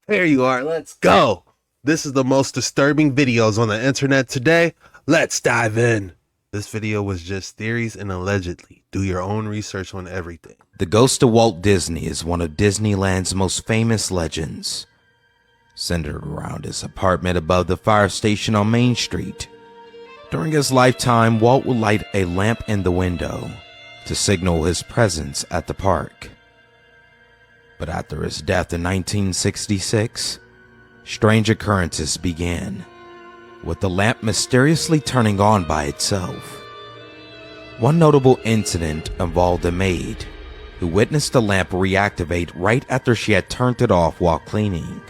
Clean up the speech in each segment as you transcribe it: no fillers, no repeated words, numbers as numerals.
There you are. Let's go. This is the most disturbing videos on the internet today. Let's dive in. This video was just theories and allegedly. Do your own research on everything. The ghost of Walt Disney is one of Disneyland's most famous legends. Centered around his apartment above the fire station on Main Street. During his lifetime, Walt would light a lamp in the window to signal his presence at the park. But after his death in 1966, strange occurrences began, with the lamp mysteriously turning on by itself. One notable incident involved a maid who witnessed the lamp reactivate right after she had turned it off while cleaning.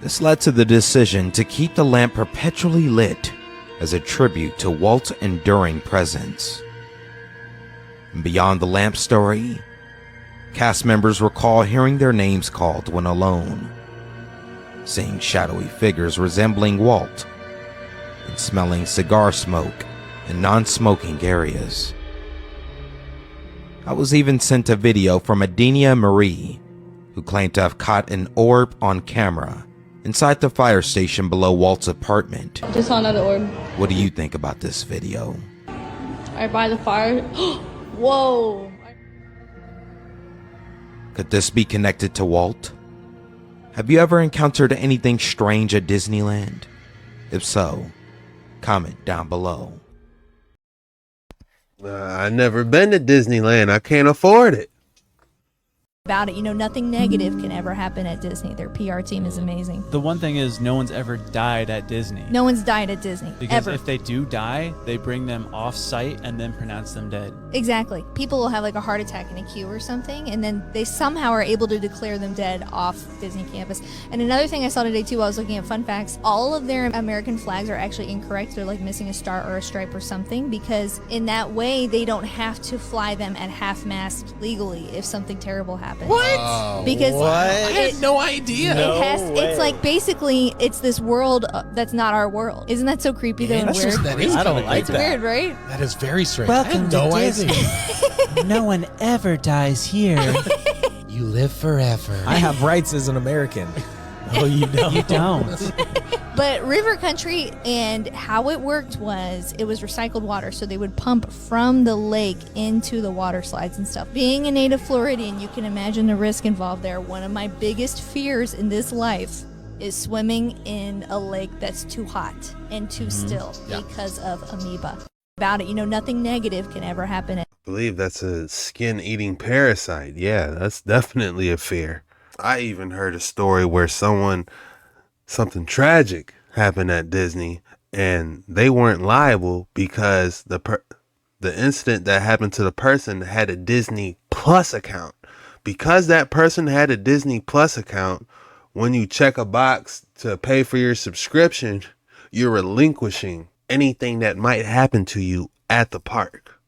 This led to the decision to keep the lamp perpetually lit as a tribute to Walt's enduring presence. And beyond the lamp story, cast members recall hearing their names called when alone, seeing shadowy figures resembling Walt, and smelling cigar smoke in non-smoking areas. I was even sent a video from Adenia Marie, who claimed to have caught an orb on camera inside the fire station below Walt's apartment. Just saw another orb. What do you think about this video? Right by the fire. Whoa. Could this be connected to Walt? Have you ever encountered anything strange at Disneyland? If so, comment down below. I've never been to Disneyland. I can't afford it. About it, nothing negative can ever happen at Disney. Their PR team is amazing. The one thing is no one's ever died at Disney. No one's died at Disney, Because ever. if they do die, they bring them off site and then pronounce them dead. Exactly. People will have like a heart attack in a queue or something, and then they somehow are able to declare them dead off Disney campus. And another thing I saw today too, I was looking at fun facts, all of their American flags are actually incorrect. They're like missing a star or a stripe or something, because in that way they don't have to fly them at half-mast legally if something terrible happens. What? Because I had no idea. It's like basically it's this world that's not our world. Isn't that so creepy though and That's weird? just, that is I don't kinda like It's creepy. weird, right? That is very strange. Welcome I had no to idea. Disney. No one ever dies here. You live forever. I have rights as an American. Oh, you don't. You don't. But River Country, and how it worked was it was recycled water, so they would pump from the lake into the water slides and stuff. Being a native Floridian, you can imagine the risk involved there. One of my biggest fears in this life is swimming in a lake that's too hot and too still because of amoeba. About it, nothing negative can ever happen. I believe that's a skin-eating parasite. Yeah, that's definitely a fear. I even heard a story where something tragic happened at Disney and they weren't liable because the incident that happened to the person had a Disney Plus account. Because that person had a Disney Plus account, when you check a box to pay for your subscription, you're relinquishing anything that might happen to you at the park.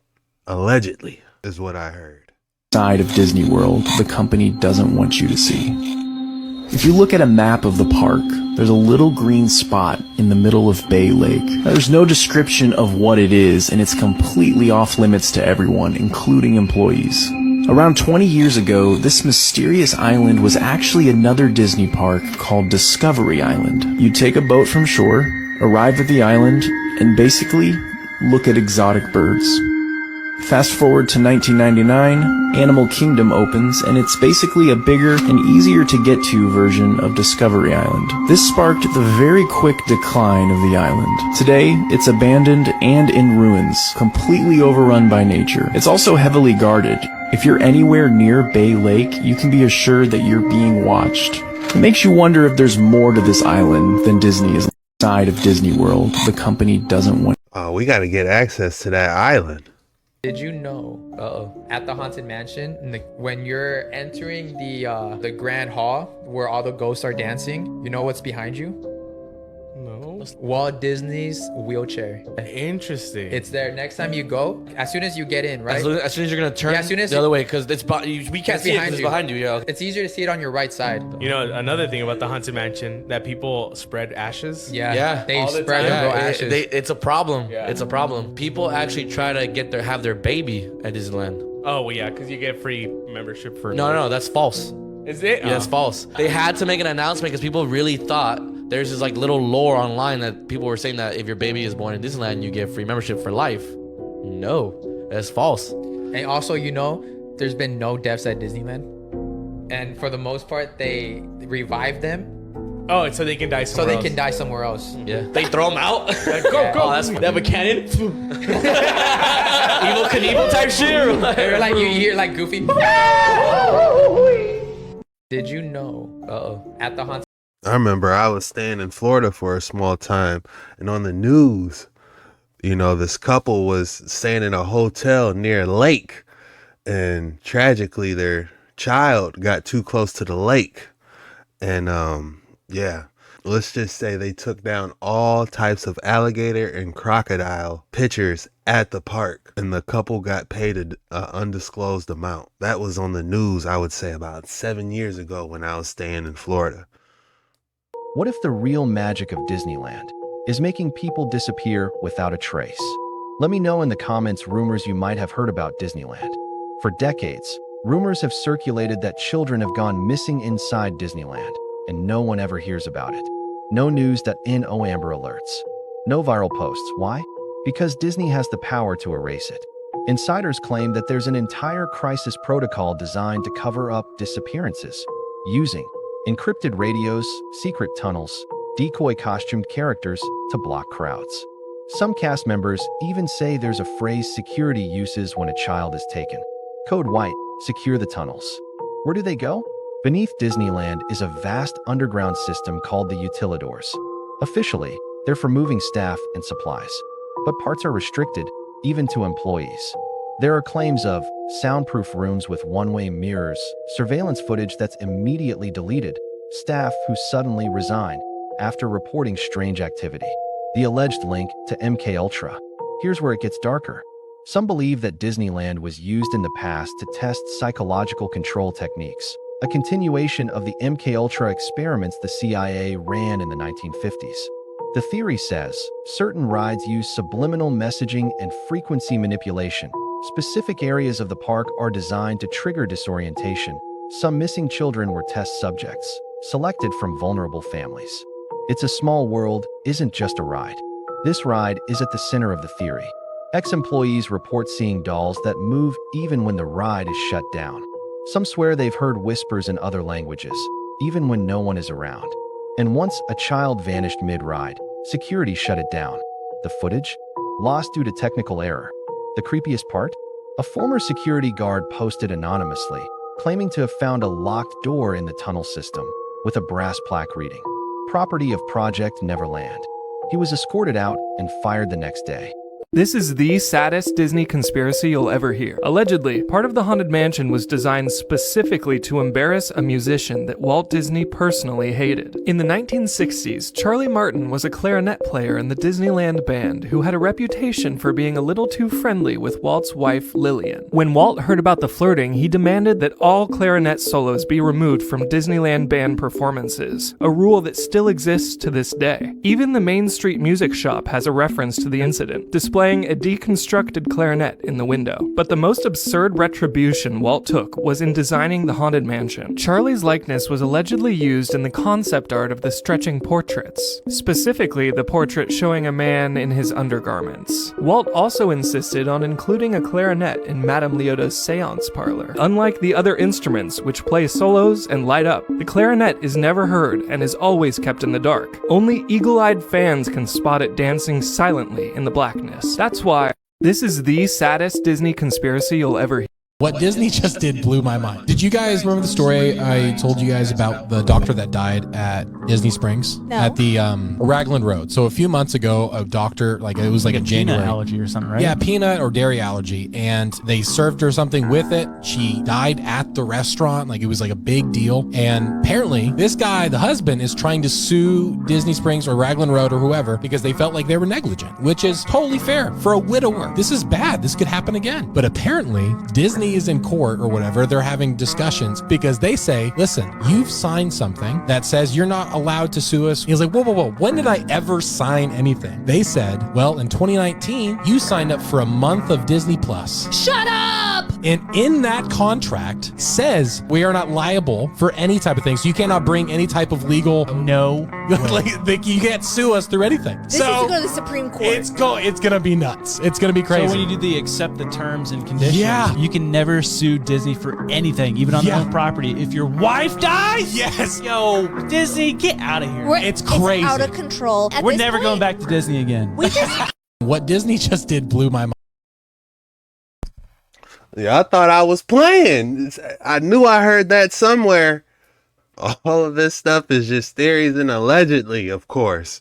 Allegedly, is what I heard. Side of Disney World the company doesn't want you to see. If you look at a map of the park, there's a little green spot in the middle of Bay Lake. Now, there's no description of what it is, and it's completely off limits to everyone, including employees. Around 20 years ago, this mysterious island was actually another Disney park called Discovery Island. You'd take a boat from shore, arrive at the island, and basically look at exotic birds. Fast forward to 1999, Animal Kingdom opens, and it's basically a bigger and easier to get to version of Discovery Island. This sparked the very quick decline of the island. Today, it's abandoned and in ruins, completely overrun by nature. It's also heavily guarded. If you're anywhere near Bay Lake, you can be assured that you're being watched. It makes you wonder if there's more to this island than Disney is. Side of Disney World the company doesn't want. Oh, we got to get access to that island. Did you know, at the Haunted Mansion, when you're entering the Grand Hall where all the ghosts are dancing, you know what's behind you? No. Walt Disney's wheelchair. Interesting. It's there. Next time you go, as soon as you get in, right? As soon as you're gonna turn Yeah, as soon as the other way, because we can't see it behind 'cause it's you. behind you. Yeah. It's easier to see it on your right side. You know, another thing about the Haunted Mansion, that people spread ashes. Yeah, they all the spread time. rainbow Yeah, ashes. it's a problem. Yeah. It's a problem. People actually try to have their baby at Disneyland. Oh, well, yeah, because you get free membership for. No, that's false. Is it? Yeah, it's false. They had to make an announcement because people really thought there's this like little lore online that people were saying that if your baby is born in Disneyland, you get free membership for life. No, that's false. And also, you know, there's been no deaths at Disneyland. And for the most part, they revive them Oh, so they can die so somewhere they else. can die somewhere else. Yeah, they throw them out. Like, go, go. Oh, that's, they have a cannon. Evil Knievel type shit. Or like you hear like Goofy. Did you know? At the haunted. I remember I was staying in Florida for a small time, and on the news, you know, this couple was staying in a hotel near a lake, and tragically their child got too close to the lake. And yeah, let's just say they took down all types of alligator and crocodile pictures at the park, and the couple got paid an undisclosed amount. That was on the news, I would say, about 7 years ago when I was staying in Florida. What if the real magic of Disneyland is making people disappear without a trace? Let me know in the comments rumors you might have heard about Disneyland. For decades, rumors have circulated that children have gone missing inside Disneyland, and no one ever hears about it. No news that no Amber Alerts. No viral posts. Why? Because Disney has the power to erase it. Insiders claim that there's an entire crisis protocol designed to cover up disappearances, using encrypted radios, secret tunnels, decoy costumed characters to block crowds. Some cast members even say there's a phrase security uses when a child is taken. Code White, secure the tunnels. Where do they go? Beneath Disneyland is a vast underground system called the utilidors. Officially, they're for moving staff and supplies, but parts are restricted, even to employees. There are claims of soundproof rooms with one-way mirrors, surveillance footage that's immediately deleted, staff who suddenly resign after reporting strange activity. The alleged link to MKUltra. Here's where it gets darker. Some believe that Disneyland was used in the past to test psychological control techniques, a continuation of the MKUltra experiments the CIA ran in the 1950s. The theory says certain rides use subliminal messaging and frequency manipulation. Specific areas of the park are designed to trigger disorientation. Some missing children were test subjects, selected from vulnerable families. It's a Small World isn't just a ride. This ride is at the center of the theory. Ex-employees report seeing dolls that move even when the ride is shut down. Some swear they've heard whispers in other languages, even when no one is around. And once a child vanished mid-ride, security shut it down. The footage? Lost due to technical error. The creepiest part? A former security guard posted anonymously, claiming to have found a locked door in the tunnel system, with a brass plaque reading, "Property of Project Neverland." He was escorted out and fired the next day. This is the saddest Disney conspiracy you'll ever hear. Allegedly, part of the Haunted Mansion was designed specifically to embarrass a musician that Walt Disney personally hated. In the 1960s, Charlie Martin was a clarinet player in the Disneyland band who had a reputation for being a little too friendly with Walt's wife, Lillian. When Walt heard about the flirting, he demanded that all clarinet solos be removed from Disneyland band performances, a rule that still exists to this day. Even the Main Street Music Shop has a reference to the incident, displaying a deconstructed clarinet in the window. But the most absurd retribution Walt took was in designing the Haunted Mansion. Charlie's likeness was allegedly used in the concept art of the stretching portraits, specifically the portrait showing a man in his undergarments. Walt also insisted on including a clarinet in Madame Leota's seance parlor. Unlike the other instruments, which play solos and light up, the clarinet is never heard and is always kept in the dark. Only eagle-eyed fans can spot it dancing silently in the blackness. That's why this is the saddest Disney conspiracy you'll ever hear. What Disney just did blew my mind. Did you guys remember the story I told you guys about the doctor that died at Disney Springs? No. At the Raglan Road. So a few months ago, a doctor, it was like a January. Peanut allergy or something, right? Yeah, peanut or dairy allergy. And they served her something with it. She died at the restaurant. It was like a big deal. And apparently, this guy, the husband, is trying to sue Disney Springs or Raglan Road or whoever because they felt like they were negligent, which is totally fair for a widower. This is bad. This could happen again. But apparently, Disney is in court or whatever. They're having discussions because they say, listen, you've signed something that says you're not allowed to sue us. He's like, whoa, whoa, whoa. When did I ever sign anything? They said, well, in 2019, you signed up for a month of Disney surplus. Shut up! And in that contract says we are not liable for any type of thing. So you cannot bring any type of legal. No. You can't sue us through anything. This needs to go to the Supreme Court. It's gonna be nuts. It's gonna be crazy. So when you do the accept the terms and conditions, Yeah. you can never sue Disney for anything, even on their own property. If your wife dies, yes, yo, Disney, get out of here. It's crazy. It's out of control. At We're this never point, going back to Disney again. We just What Disney just did blew my mind. Yeah, I thought I was playing. I knew I heard that somewhere. All of this stuff is just theories and allegedly, of course.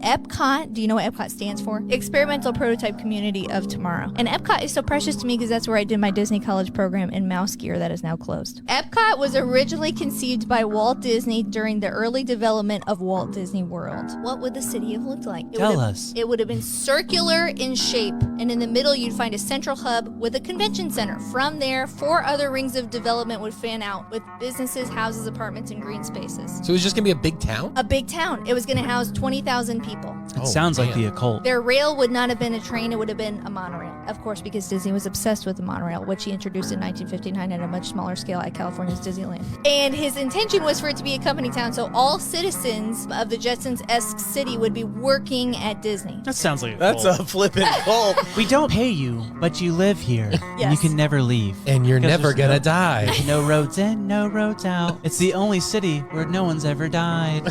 Epcot, do you know what Epcot stands for? Experimental Prototype Community of Tomorrow. And Epcot is so precious to me because that's where I did my Disney College program in mouse gear that is now closed. Epcot was originally conceived by Walt Disney during the early development of Walt Disney World. What would the city have looked like? Tell us. It would have been circular in shape, and in the middle you'd find a central hub with a convention center. From there, 4 other rings of development would fan out with businesses, houses, apartments, and green spaces. So it was just gonna be a big town? A big town. It was going to house 20,000 people. It sounds like the occult. Their rail would not have been a train, it would have been a monorail. Of course, because Disney was obsessed with the monorail, which he introduced in 1959 at a much smaller scale at California's Disneyland. And his intention was for it to be a company town, so all citizens of the Jetsons-esque city would be working at Disney. That sounds like That's a flippin' cult. We don't pay you, but you live here. And you Yes. can never leave. And you're Because never there's gonna die. No roads in, no roads out. It's the only city where no one's ever died.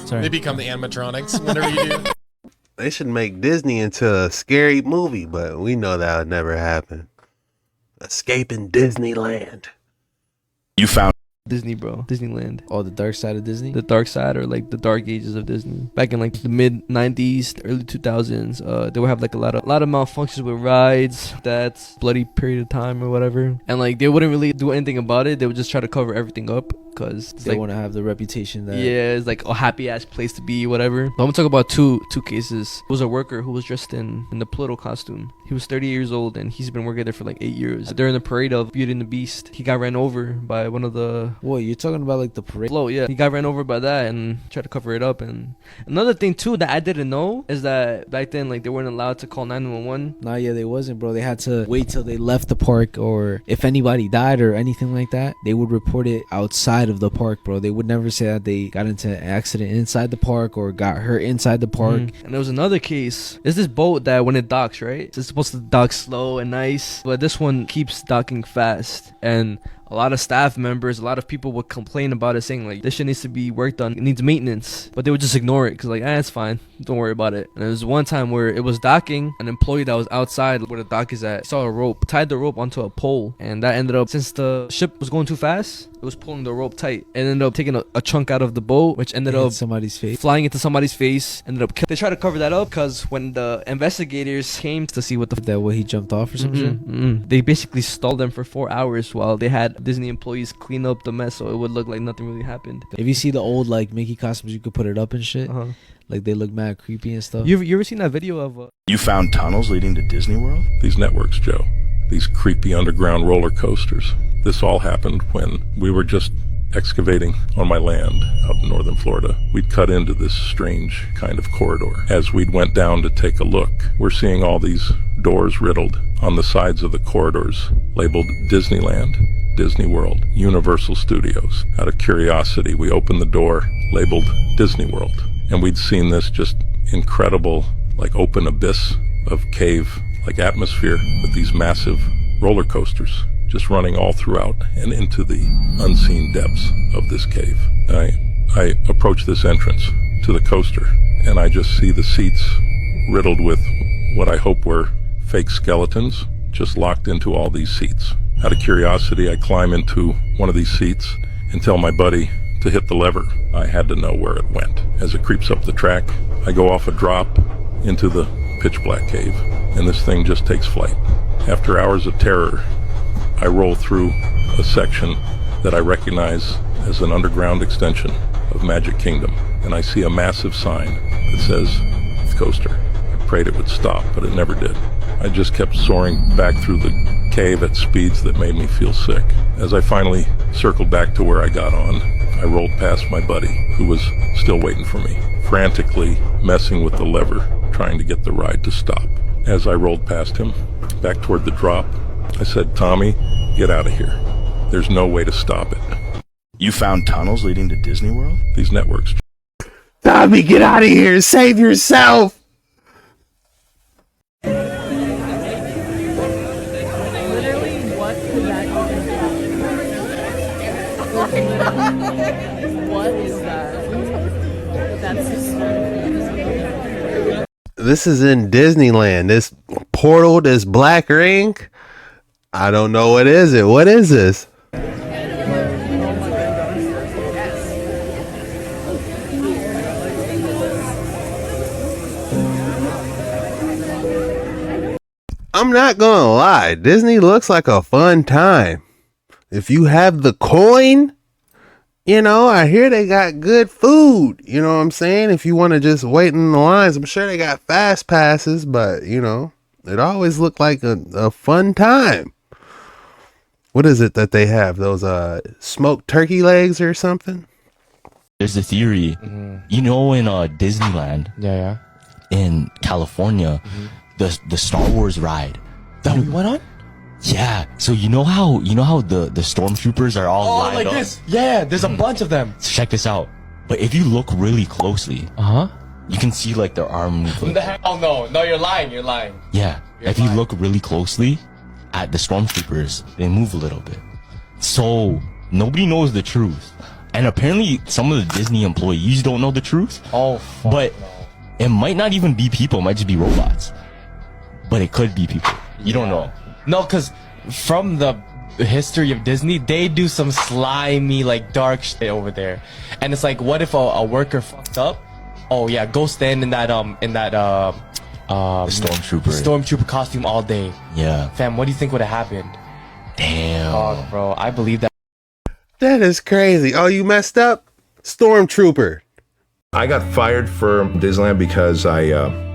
Sorry. They become the animatronics whenever you do. They should make Disney into a scary movie, but we know that would never happen. Escaping Disneyland. You found Disney, bro. Disneyland. Oh, the dark side of Disney? The dark side, or like the dark ages of Disney. Back in like the mid 90s, the early 2000s, they would have like a lot of malfunctions with rides, that's bloody period of time or whatever. And like they wouldn't really do anything about it. They would just try to cover everything up because They want to have the reputation that... yeah, it's like a happy ass place to be, whatever. So I'm gonna talk about two cases. It was a worker who was dressed in the Pluto costume. He was 30 years old and he's been working there for like 8 years. During the parade of Beauty and the Beast, he got ran over by one of the... What, you're talking about like the parade? Float, yeah. He got ran over by that and tried to cover it up. And another thing too that I didn't know is that back then, like, they weren't allowed to call 911. Nah, yeah, they wasn't, bro. They had to wait till they left the park, or if anybody died or anything like that, they would report it outside of the park, bro. They would never say that they got into an accident inside the park or got hurt inside the park. And there was another case. There's this boat that when it docks, right? It's supposed to dock slow and nice, but this one keeps docking fast. And a lot of staff members, a lot of people would complain about it, saying like this shit needs to be worked on, it needs maintenance, but they would just ignore it because like, it's fine, don't worry about it. And there was one time where it was docking, an employee that was outside where the dock is at saw a rope, tied the rope onto a pole, and that ended up, since the ship was going too fast, it was pulling the rope tight and ended up taking a chunk out of the boat, which ended up somebody's face, flying into somebody's face. Ended up they tried to cover that up because when the investigators came to see what the he jumped off or some shit, they basically stalled them for 4 hours while they had Disney employees clean up the mess so it would look like nothing really happened. If you see the old like Mickey costumes, you could put it up and shit. Like they look mad creepy and stuff. You ever seen that video of You found tunnels leading to Disney World? These networks, Joe. These creepy underground roller coasters. This all happened when we were just excavating on my land out in northern Florida. We'd cut into this strange kind of corridor. As we'd went down to take a look, we're seeing all these doors riddled on the sides of the corridors, labeled Disneyland, Disney World, Universal Studios. Out of curiosity, we opened the door labeled Disney World, and we'd seen this just incredible, like open abyss of cave, like atmosphere with these massive roller coasters just running all throughout and into the unseen depths of this cave. I approach this entrance to the coaster, and I just see the seats riddled with what I hope were fake skeletons, just locked into all these seats. Out of curiosity, I climb into one of these seats and tell my buddy to hit the lever. I had to know where it went. As it creeps up the track, I go off a drop into the pitch black cave, and this thing just takes flight. After hours of terror, I roll through a section that I recognize as an underground extension of Magic Kingdom, and I see a massive sign that says coaster. I prayed it would stop, but it never did. I just kept soaring back through the cave at speeds that made me feel sick. As I finally circled back to where I got on, I rolled past my buddy, who was still waiting for me, frantically messing with the lever, trying to get the ride to stop. As I rolled past him, back toward the drop, I said, Tommy, get out of here. There's no way to stop it. You found tunnels leading to Disney World? These networks. Tommy, get out of here. Save yourself. What is that? That's hysterical. This is in Disneyland. This portal, this black ring. I don't know what is it. What is this? I'm not gonna lie. Disney looks like a fun time. If you have the coin, you know, I hear they got good food. You know what I'm saying? If you want to just wait in the lines, I'm sure they got fast passes, but, you know, it always looked like a fun time. What is it that they have? Those smoked turkey legs or something? There's a theory, you know, in Disneyland, in California, the Star Wars ride that we went on. Yeah, so you know how the Stormtroopers are all lined like up? this. Yeah, there's a bunch of them. So check this out. But if you look really closely, you can see like their arm move. Oh no, you're lying. Yeah, if you look really closely at the Stormtroopers, they move a little bit. So nobody knows the truth, and apparently some of the Disney employees don't know the truth. But it might not even be people; it might just be robots. But it could be people. You don't know. No, because from the history of Disney, they do some slimy, like, dark shit over there. And it's like, what if a worker fucked up? Oh yeah, go stand in that Stormtrooper costume all day. Yeah. Fam, what do you think would have happened? Damn. Oh, bro, I believe that. That is crazy. Oh, you messed up? Stormtrooper. I got fired from Disneyland because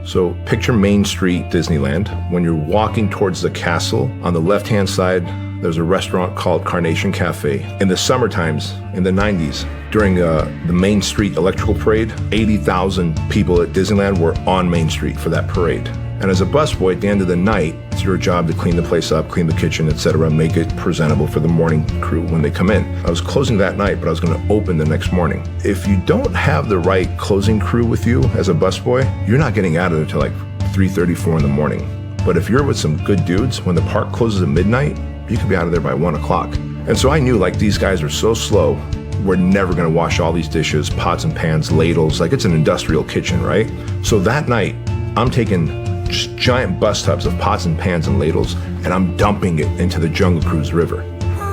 so picture Main Street Disneyland. When you're walking towards the castle, on the left-hand side, there's a restaurant called Carnation Cafe. In the summer times, in the 90s, during the Main Street Electrical Parade, 80,000 people at Disneyland were on Main Street for that parade. And as a busboy, at the end of the night, it's your job to clean the place up, clean the kitchen, etc., make it presentable for the morning crew when they come in. I was closing that night, but I was going to open the next morning. If you don't have the right closing crew with you as a busboy, you're not getting out of there till like 3:30, 4 in the morning. But if you're with some good dudes, when the park closes at midnight, you could be out of there by 1 o'clock. And so I knew, like, these guys are so slow, we're never going to wash all these dishes, pots and pans, ladles, like it's an industrial kitchen, right? So that night, I'm taking just giant bus tubs of pots and pans and ladles, and I'm dumping it into the Jungle Cruise River,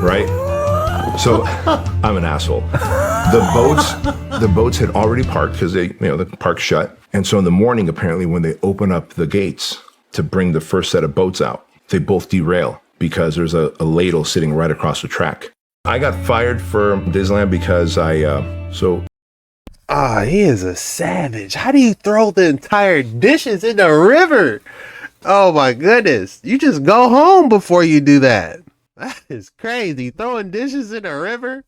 right? So I'm an asshole. The boats had already parked because the park's shut. And so in the morning, apparently, when they open up the gates to bring the first set of boats out, they both derail because there's a ladle sitting right across the track. I got fired from Disneyland because he is a savage. How do you throw the entire dishes in the river? Oh my goodness. You just go home before you do that. That is crazy. Throwing dishes in the river?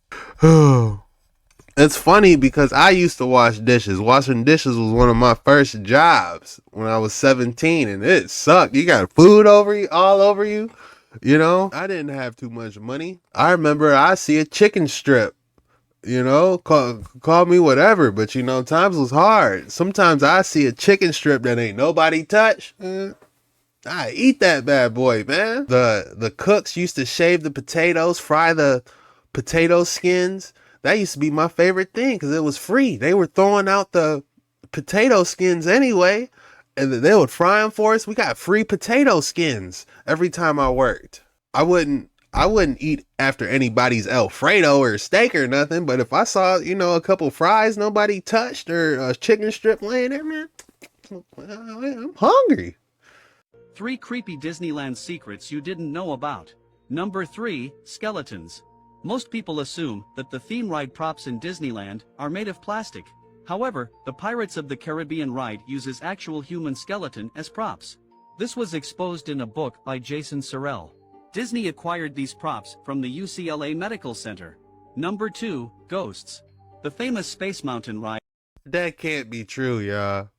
It's funny because I used to wash dishes. Washing dishes was one of my first jobs when I was 17, and it sucked. You got food all over you. You know, I didn't have too much money. I remember I see a chicken strip. You know, call me whatever, but you know, times was hard. Sometimes I see a chicken strip that ain't nobody touch. I eat that bad boy, man. The cooks used to shave the potatoes, fry the potato skins. That used to be my favorite thing because it was free. They were throwing out the potato skins anyway, and they would fry them for us. We got free potato skins every time I worked. I wouldn't eat after anybody's Alfredo or steak or nothing, but if I saw, a couple fries nobody touched or a chicken strip laying there, man, I'm hungry. 3 creepy Disneyland secrets you didn't know about. Number 3, skeletons. Most people assume that the theme ride props in Disneyland are made of plastic. However, the Pirates of the Caribbean ride uses actual human skeleton as props. This was exposed in a book by Jason Sorrell. Disney acquired these props from the UCLA Medical Center. Number 2, ghosts. The famous Space Mountain ride That can't be true, y'all.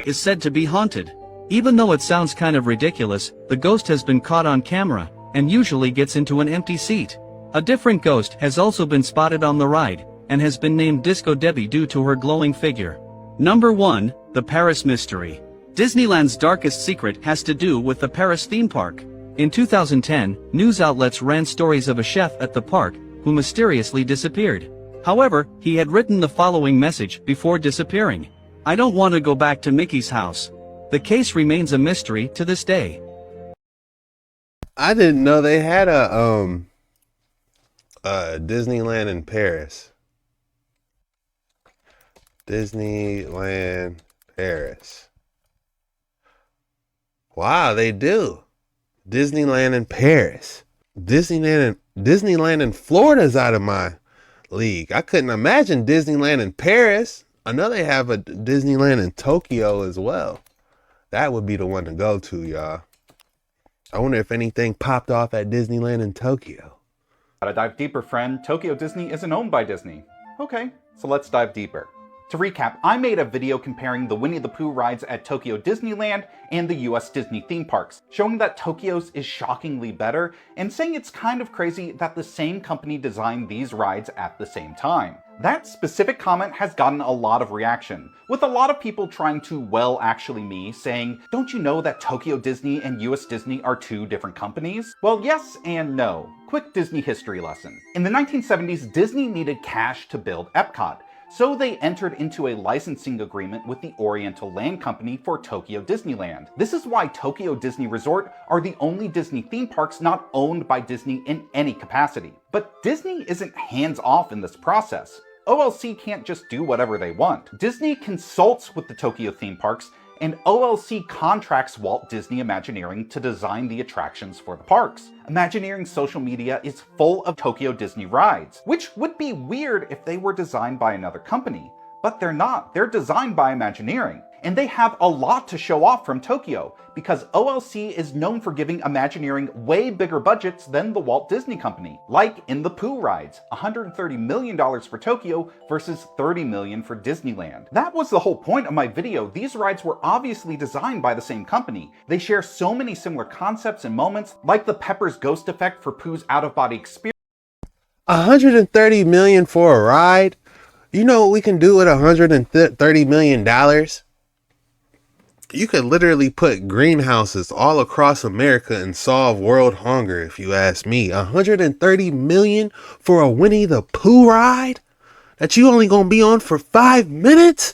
is said to be haunted. Even though it sounds kind of ridiculous, the ghost has been caught on camera, and usually gets into an empty seat. A different ghost has also been spotted on the ride, and has been named Disco Debbie due to her glowing figure. Number 1, the Paris Mystery. Disneyland's darkest secret has to do with the Paris theme park. In 2010, news outlets ran stories of a chef at the park who mysteriously disappeared. However, he had written the following message before disappearing. "I don't want to go back to Mickey's house." The case remains a mystery to this day. I didn't know they had a Disneyland in Paris. Disneyland Paris. Wow, they do. Disneyland in Paris. Disneyland in Florida's out of my league. I couldn't imagine Disneyland in Paris. I know they have a Disneyland in Tokyo as well. That would be the one to go to, y'all. I wonder if anything popped off at Disneyland in Tokyo. Gotta dive deeper, friend. Tokyo Disney isn't owned by Disney. Okay, so let's dive deeper. To recap, I made a video comparing the Winnie the Pooh rides at Tokyo Disneyland and the US Disney theme parks, showing that Tokyo's is shockingly better, and saying it's kind of crazy that the same company designed these rides at the same time. That specific comment has gotten a lot of reaction, with a lot of people trying to actually me, saying, "Don't you know that Tokyo Disney and US Disney are two different companies?" Well, yes and no. Quick Disney history lesson. In the 1970s, Disney needed cash to build Epcot, so they entered into a licensing agreement with the Oriental Land Company for Tokyo Disneyland. This is why Tokyo Disney Resort are the only Disney theme parks not owned by Disney in any capacity. But Disney isn't hands-off in this process. OLC can't just do whatever they want. Disney consults with the Tokyo theme parks, and OLC contracts Walt Disney Imagineering to design the attractions for the parks. Imagineering social media is full of Tokyo Disney rides, which would be weird if they were designed by another company. But they're not. They're designed by Imagineering. And they have a lot to show off from Tokyo, because OLC is known for giving Imagineering way bigger budgets than the Walt Disney Company. Like in the Pooh rides, $130 million for Tokyo versus $30 million for Disneyland. That was the whole point of my video. These rides were obviously designed by the same company. They share so many similar concepts and moments, like the Pepper's Ghost effect for Pooh's out-of-body experience. $130 million for a ride? You know what we can do with $130 million? You could literally put greenhouses all across America and solve world hunger, if you ask me. $130 million for a Winnie the Pooh ride that you only gonna be on for 5 minutes?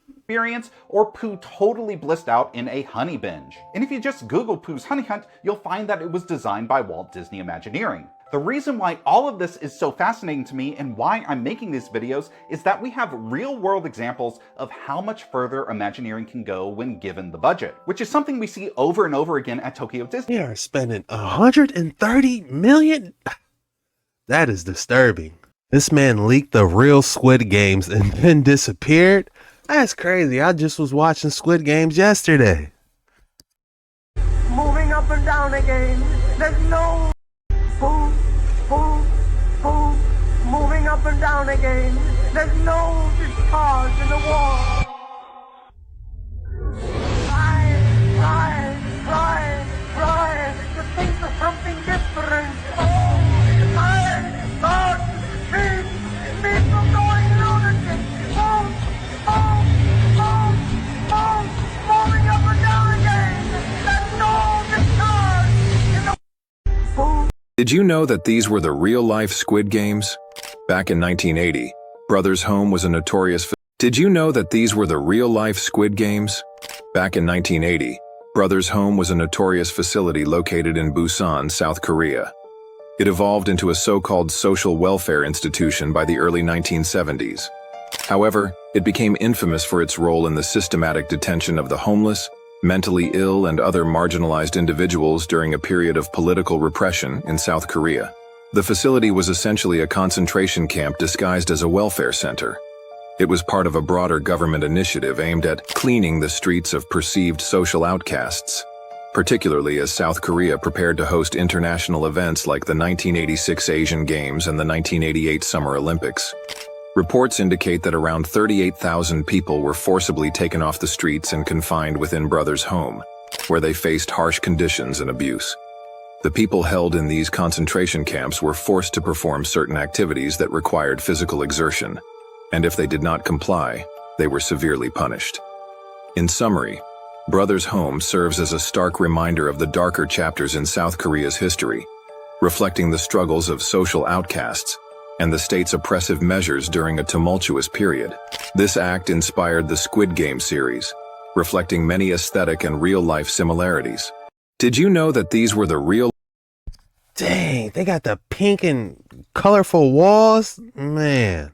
Experience, or Pooh totally blissed out in a honey binge. And if you just Google Pooh's Honey Hunt, you'll find that it was designed by Walt Disney Imagineering. The reason why all of this is so fascinating to me and why I'm making these videos is that we have real-world examples of how much further Imagineering can go when given the budget, which is something we see over and over again at Tokyo Disney. They are spending $130 million? That is disturbing. This man leaked the real Squid Games and then disappeared? That's crazy. I just was watching Squid Games yesterday. Moving up and down again. There's no Pooh, Pooh, Pooh. Moving up and down again. There's no discharge in the wall. Right. You think of something different. Oh, my God. Me from going lunatic. Moving up and down again. There's no discharge in the Pooh. Did you know that these were the real-life Squid Games? Back in 1980, Brothers Home was a notorious... Did you know that these were the real-life Squid Games? Back in 1980, Brothers Home was a notorious facility located in Busan, South Korea. It evolved into a so-called social welfare institution by the early 1970s. However, it became infamous for its role in the systematic detention of the homeless, mentally ill, and other marginalized individuals during a period of political repression in South Korea. The facility was essentially a concentration camp disguised as a welfare center. It was part of a broader government initiative aimed at cleaning the streets of perceived social outcasts, particularly as South Korea prepared to host international events like the 1986 Asian Games and the 1988 Summer Olympics. Reports indicate that around 38,000 people were forcibly taken off the streets and confined within Brothers Home. where they faced harsh conditions and abuse. The people held in these concentration camps were forced to perform certain activities that required physical exertion, and if they did not comply, they were severely punished. In summary, Brothers Home serves as a stark reminder of the darker chapters in South Korea's history, reflecting the struggles of social outcasts and the state's oppressive measures during a tumultuous period. This act inspired the Squid Game series, reflecting many aesthetic and real-life similarities. Did you know that these were the real... Dang, they got the pink and colorful walls? Man.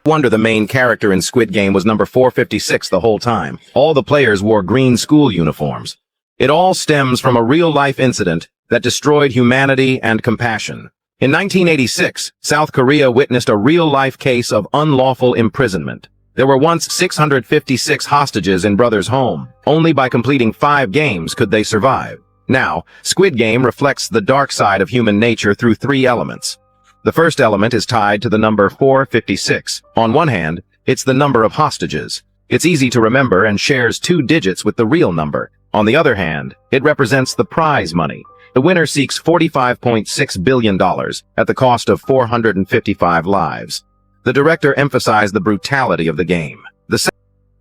Wonder the main character in Squid Game was number 456 the whole time. All the players wore green school uniforms. It all stems from a real-life incident that destroyed humanity and compassion. In 1986, South Korea witnessed a real-life case of unlawful imprisonment. There were once 656 hostages in Brothers Home. Only by completing 5 games could they survive. Now, Squid Game reflects the dark side of human nature through 3 elements. The first element is tied to the number 456. On one hand, it's the number of hostages. It's easy to remember and shares 2 digits with the real number. On the other hand, it represents the prize money. The winner seeks $45.6 billion at the cost of 455 lives. The director emphasized the brutality of the game. The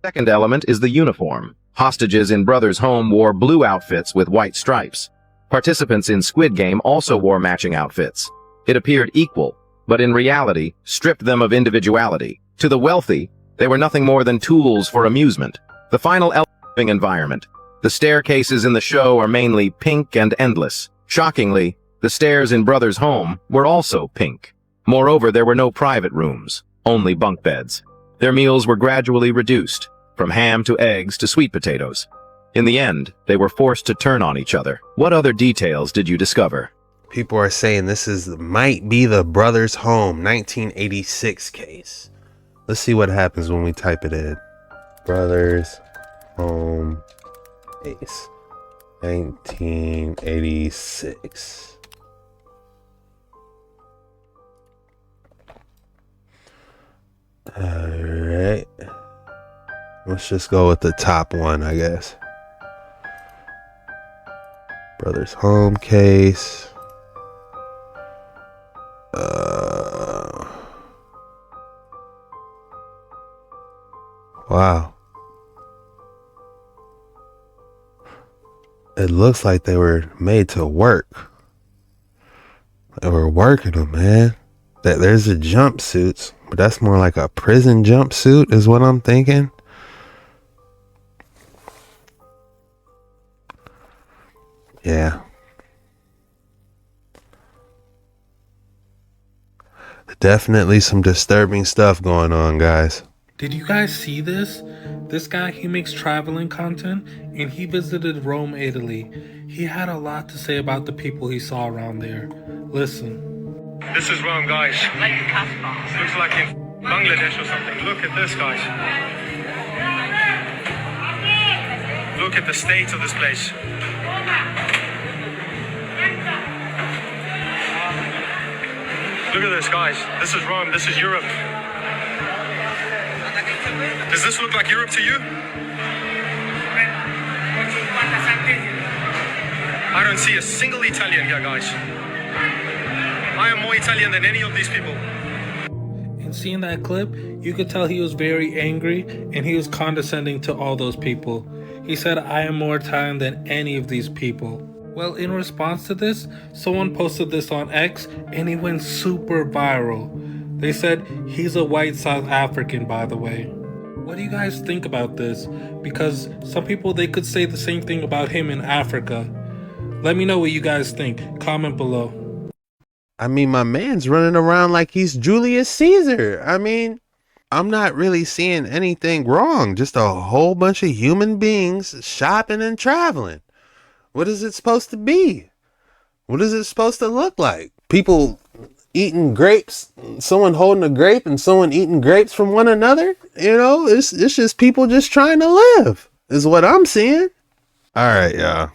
second element is the uniform. Hostages in Brothers Home wore blue outfits with white stripes. Participants in Squid Game also wore matching outfits. It appeared equal, but in reality, stripped them of individuality. To the wealthy, they were nothing more than tools for amusement. The final living environment. The staircases in the show are mainly pink and endless. Shockingly, the stairs in Brothers Home were also pink. Moreover, there were no private rooms, only bunk beds. Their meals were gradually reduced, from ham to eggs to sweet potatoes. In the end, they were forced to turn on each other. What other details did you discover? People are saying this might be the Brothers Home 1986 case. Let's see what happens when we type it in. Brothers Home case 1986. Alright. Let's just go with the top one, I guess. Brothers Home case. Wow. It looks like they were made to work. They were working them, man. There's the jumpsuits, but that's more like a prison jumpsuit is what I'm thinking. Yeah. Definitely some disturbing stuff going on, guys. Did you guys see this? This guy, he makes traveling content, and he visited Rome, Italy. He had a lot to say about the people he saw around there. Listen. This is Rome, guys. Looks like in Bangladesh or something. Look at this, guys. Look at the state of this place. Look at this, guys. This is Rome. This is Europe. Does this look like Europe to you? I don't see a single Italian here, guys. I am more Italian than any of these people. In seeing that clip, you could tell he was very angry and he was condescending to all those people. He said, I am more Italian than any of these people. Well, in response to this, someone posted this on X and it went super viral. They said, he's a white South African, by the way. What do you guys think about this? Because some people, they could say the same thing about him in Africa. Let me know what you guys think. Comment below. I mean, my man's running around like he's Julius Caesar. I mean, I'm not really seeing anything wrong. Just a whole bunch of human beings shopping and traveling. What is it supposed to be? What is it supposed to look like? People eating grapes, someone holding a grape and someone eating grapes from one another? You know, it's just people just trying to live, is what I'm seeing. All right, y'all.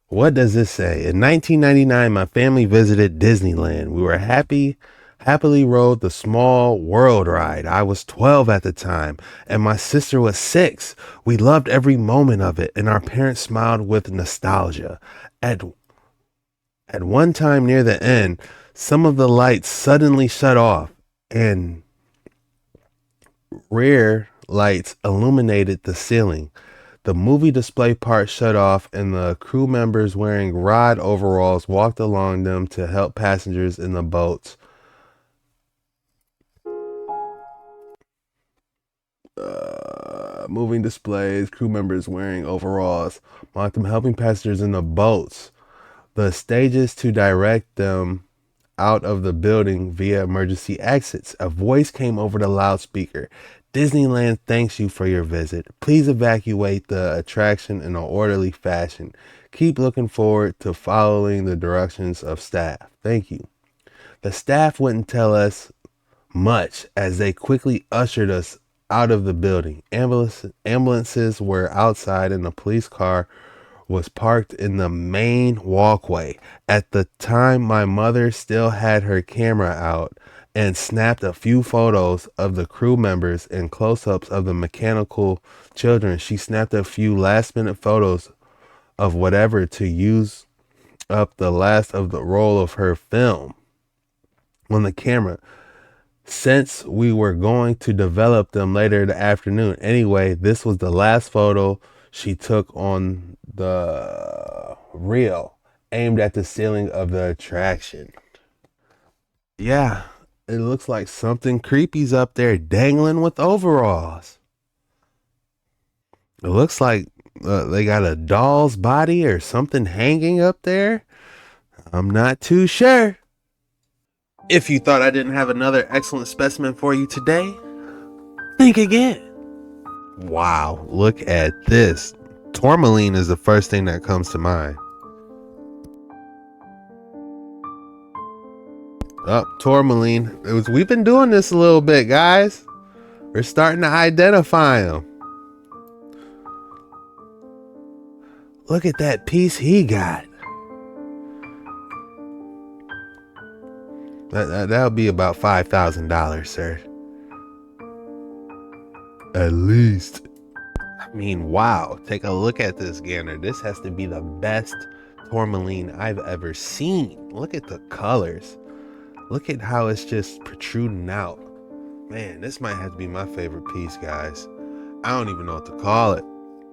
What does this say? In 1999, my family visited Disneyland. We were happy happily rode the Small World ride. I was 12 at the time, and my sister was 6. We loved every moment of it, and our parents smiled with nostalgia. At one time near the end, some of the lights suddenly shut off, and rear lights illuminated the ceiling. The movie display part shut off, and the crew members wearing ride overalls walked along them to help passengers in the boats. Moving displays, crew members wearing overalls walked them, helping passengers in the boats. The stages to direct them out of the building via emergency exits. A voice came over the loudspeaker. Disneyland thanks you for your visit. Please evacuate the attraction in an orderly fashion. Keep looking forward to following the directions of staff. Thank you. The staff wouldn't tell us much as they quickly ushered us out of the building. Ambulances were outside, and the police car was parked in the main walkway. At the time, my mother still had her camera out and snapped a few photos of the crew members and close-ups of the mechanical children. She snapped a few last-minute photos of whatever to use up the last of the roll of her film on the camera, since we were going to develop them later in the afternoon. Anyway, this was the last photo she took on the reel aimed at the ceiling of the attraction. Yeah, it looks like something creepy's up there dangling with overalls. It looks like they got a doll's body or something hanging up there. I'm not too sure. If you thought I didn't have another excellent specimen for you today, think again. Wow, look at this. Tourmaline is the first thing that comes to mind. Oh, tourmaline. We've been doing this a little bit, guys. We're starting to identify them. Look at that piece he got. That'll be about $5,000, sir. At least. I mean, wow. Take a look at this gander. This has to be the best tourmaline I've ever seen. Look at the colors. Look at how it's just protruding out. Man, this might have to be my favorite piece, guys. I don't even know what to call it.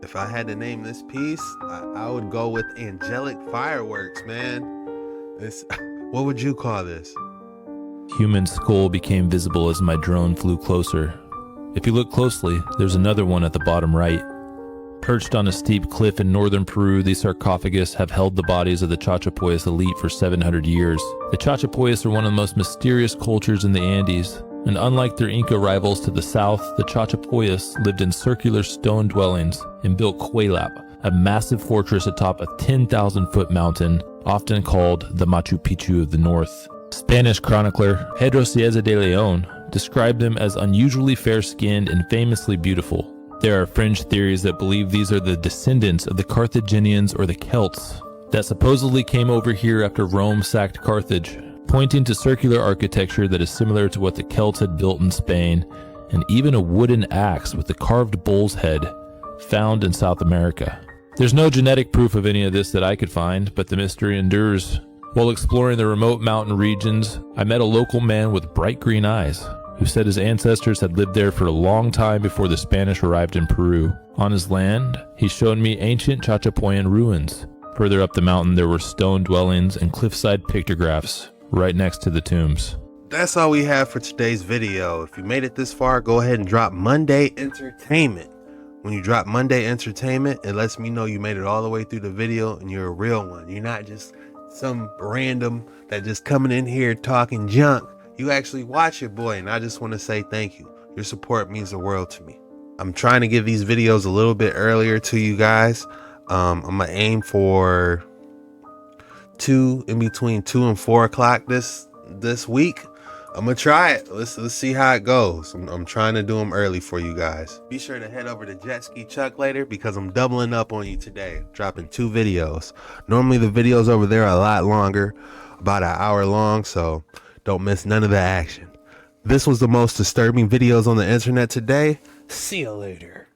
If I had to name this piece, I would go with angelic fireworks, man. What would you call this? Human skull became visible as my drone flew closer. If you look closely, there's another one at the bottom right. Perched on a steep cliff in northern Peru, these sarcophagus have held the bodies of the Chachapoyas elite for 700 years. The Chachapoyas are one of the most mysterious cultures in the Andes, and unlike their Inca rivals to the south, the Chachapoyas lived in circular stone dwellings and built Cuelap, a massive fortress atop a 10,000-foot mountain, often called the Machu Picchu of the north. Spanish chronicler Pedro Cieza de Leon described them as unusually fair-skinned and famously beautiful. There are fringe theories that believe these are the descendants of the Carthaginians or the Celts that supposedly came over here after Rome sacked Carthage, pointing to circular architecture that is similar to what the Celts had built in Spain, and even a wooden axe with a carved bull's head found in South America. There's no genetic proof of any of this that I could find, but the mystery endures. While exploring the remote mountain regions, I met a local man with bright green eyes who said his ancestors had lived there for a long time before the Spanish arrived in Peru. On his land, he showed me ancient Chachapoyan ruins. Further up the mountain, there were stone dwellings and cliffside pictographs right next to the tombs. That's all we have for today's video. If you made it this far, go ahead and drop Monday Entertainment. When you drop Monday Entertainment, it lets me know you made it all the way through the video and you're a real one. You're not just some random that just coming in here talking junk. You actually watch it, boy, and I just want to say thank you. Your support means the world to me. I'm trying to give these videos a little bit earlier to you guys. I'm gonna aim for in between 2 and 4 o'clock this week. I'm gonna try it. Let's see how it goes. I'm trying to do them early for you guys. Be sure to head over to Jet Ski Chuck later because I'm doubling up on you today, dropping 2 videos. Normally the videos over there are a lot longer, about an hour long, so Don't miss none of the action. This was the most disturbing videos on the internet today. See you later.